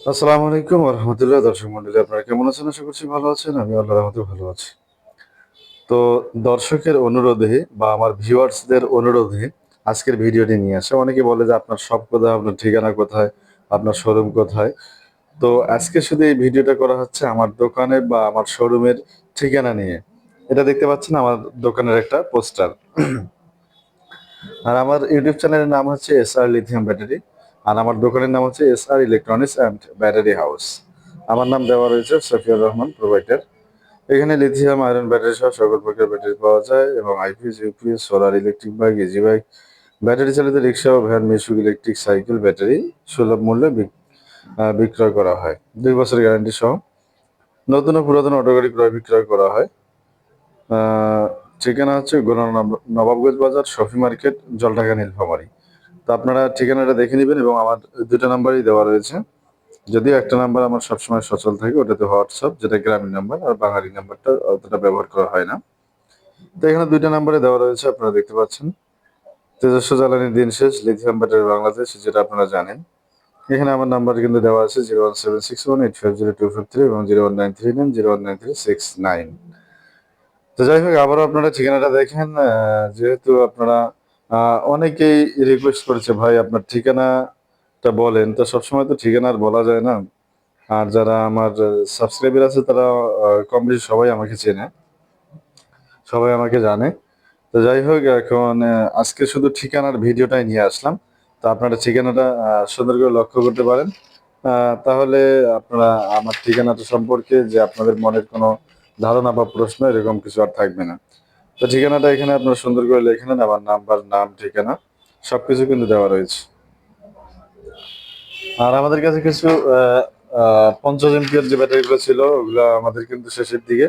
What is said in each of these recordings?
আসসালামু আলাইকুম ওয়া রাহমাতুল্লাহ। দর্শক মণ্ডলী আপনারা কেমন আছেন? আশা করছি ভালো আছেন। আমি আল্লাহর রহমতে ভালো আছি। তো দর্শকের অনুরোধে বা আমার ভিউয়ার্সদের অনুরোধে আজকের ভিডিওটি নিয়ে আসা। অনেকে বলে যে আপনার শপ কোথায়, আপনার ঠিকানা কোথায়, আপনার শোরুম কোথায়? তো আজকে শুধু এই ভিডিওটা করা হচ্ছে আমার দোকানে বা আমার শোরুমের ঠিকানা নিয়ে। এটা দেখতে পাচ্ছেন আমার দোকানের একটা পোস্টার। আর আমার ইউটিউব চ্যানেলের নাম হচ্ছে এসআর লিথিয়াম ব্যাটারি। আর আমার দোকানের নাম হচ্ছে SR electronics and battery house. আমার নাম দেওয়া রয়েছে সফিউর রহমান প্রোভাইডার। এখানে লিথিয়াম আয়রন ব্যাটারি সহ সকল প্রকার ব্যাটারি পাওয়া যায় এবং IPS, UPS, solar, electric bike, easy bike, battery চালিত রিক্সা ও ভ্যান, মিশুক ইলেকট্রিক সাইকেল ব্যাটারি সুলভ মূল্যে বিক্রয় করা হয়। 2 বছরের গ্যারান্টি সহ নতুন ও পুরাতন অটো গাড়ি ক্রয় বিক্রয় করা হয়। আহ, ঠিকানা হচ্ছে নবাবগঞ্জ বাজার, শফি মার্কেট, জলঢাকা, নীলফামারী। তো আপনারা ঠিকানাটা দেখে নেবেন এবং আমার 2টা নাম্বারই দেওয়া রয়েছে। যদিও একটা নাম্বার আমার সবসময় সচল থাকে, ওটাতে হোয়াটসঅ্যাপ, যেটা গ্রামীণ নাম্বার, আর বাঙালি নাম্বারটা অতটা ব্যবহার করা হয় না। তো এখানে 2টা নাম্বারে দেওয়া রয়েছে, আপনারা দেখতে পাচ্ছেন। তেজস্ব জ্বালানির দিন শেষ, লিথিয়াম ব্যাটারি বাংলাদেশ, যেটা আপনারা জানেন। এখানে আমার নাম্বার কিন্তু দেওয়া আছে 01761850253 এবং 01939019369। তো যাই হোক, আবারও আপনারা ঠিকানাটা দেখেন। যেহেতু আপনারা অনেকেই রিকোয়েস্ট করেছে, ভাই আপনার ঠিকানাটা বলেন। তো সবসময় তো ঠিকানা আর বলা যায় না। আর যারা আমার সাবস্ক্রাইবার আছে তারা কম বেশি সবাই আমাকে চেনে, সবাই আমাকে জানে। তো যাই হোক, এখন আজকে শুধু ঠিকানার ভিডিওটাই নিয়ে আসলাম। তো আপনারা ঠিকানাটা সুন্দর করে লক্ষ্য করতে পারেন। তাহলে আপনারা আমার ঠিকানাটা সম্পর্কে যে আপনাদের মনের কোনো ধারণা বা প্রশ্ন এরকম কিছু আর থাকবে না। তো ঠিকানাটা এখানে আপনারা সুন্দর করে লিখে নেন। আমার নাম্বার, নাম, ঠিকানা সবকিছু কিন্তু দেওয়া রয়েছে। আর আমাদের কাছে কিছু 50 এমপিয়ার যে ব্যাটারিগুলো ছিল, ওগুলো আমাদের কিন্তু শেষের দিকে।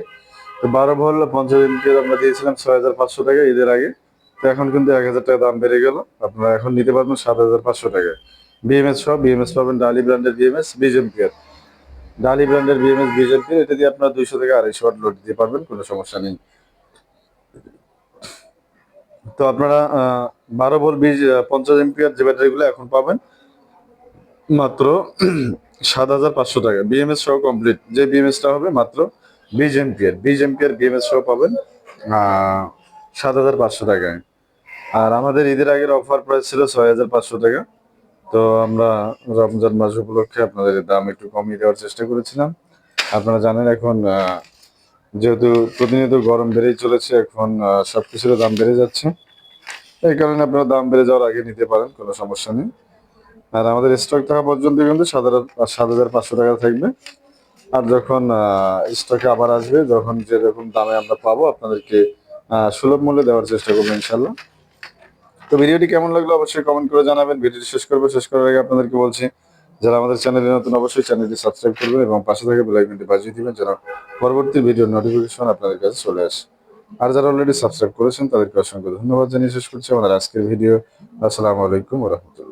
তো 12 ভোল্ট 50 এমপিয়ার আমরা দিয়েছিলাম 6,500 টাকা ঈদের আগে। তো এখন কিন্তু 1,000 টাকা দাম বেড়ে গেল। আপনারা এখন নিতে পারবেন 7,500 টাকায়। বিএমএস সহ বিএমএস পাবেন, ডালি ব্র্যান্ডের বিএমএস 20 এমপিয়ার। ডালি ব্র্যান্ডের বিএমএস 20 এমপিয়ার, এটা দিয়ে আপনারা 200 থেকে 250 ওয়াট লোড দিতে পারবেন, কোনো সমস্যা নেই। তো আপনারা 12 ভোল্ট 50 এমপিয়ার যে ব্যাটারিগুলো এখন পাবেন মাত্র 7,500 টাকা, বিএমএস সহ কমপ্লিট। যে বিএমএসটা হবে মাত্র 20 এমপিয়ার, 20 এমপিয়ার বিএমএস সহ পাবেন 7,500 টাকায়। আর আমাদের ঈদের আগের অফার প্রাইস ছিল 6,500 টাকা। তো আমরা রমজান মাস উপলক্ষে আপনাদের দাম একটু কমিয়ে দেওয়ার চেষ্টা করেছিলাম। আপনারা জানেন এখন যেহেতু প্রতিনিয়ত গরম বেড়েই চলেছে, এখন সবকিছুর দাম বেড়ে যাচ্ছে। এই কারণে আপনারা দাম বেড়ে যাওয়ার আগে নিতে পারেন, কোনো সমস্যা নেই। আর আমাদের স্টক থাকা পর্যন্ত কিন্তু 7,500 টাকা থাকবে। আর যখন স্টকে আবার আসবে, যখন যেরকম দামে আমরা পাবো আপনাদেরকে সুলভ মূল্যে দেওয়ার চেষ্টা করবো ইনশাল্লাহ। তো ভিডিওটি কেমন লাগলো অবশ্যই কমেন্ট করে জানাবেন। ভিডিওটি শেষ করবো, শেষ করার আগে আপনাদেরকে বলছি, যারা আমাদের চ্যানেলে নতুন অবশ্যই চ্যানেলটি সাবস্ক্রাইব করবেন এবং পাশে থেকে বেল আইকনটি বাজিয়ে দিবেন যেন পরবর্তী ভিডিওর নোটিফিকেশন আপনাদের কাছে চলে আসে। আর যারা অলরেডি সাবস্ক্রাইব করেছেন তাদেরকে অসংখ্য ধন্যবাদ জানিয়ে শেষ করছি আমাদের আজকের ভিডিও। আসসালামু আলাইকুম ওয়া রাহমাতুল্লাহ।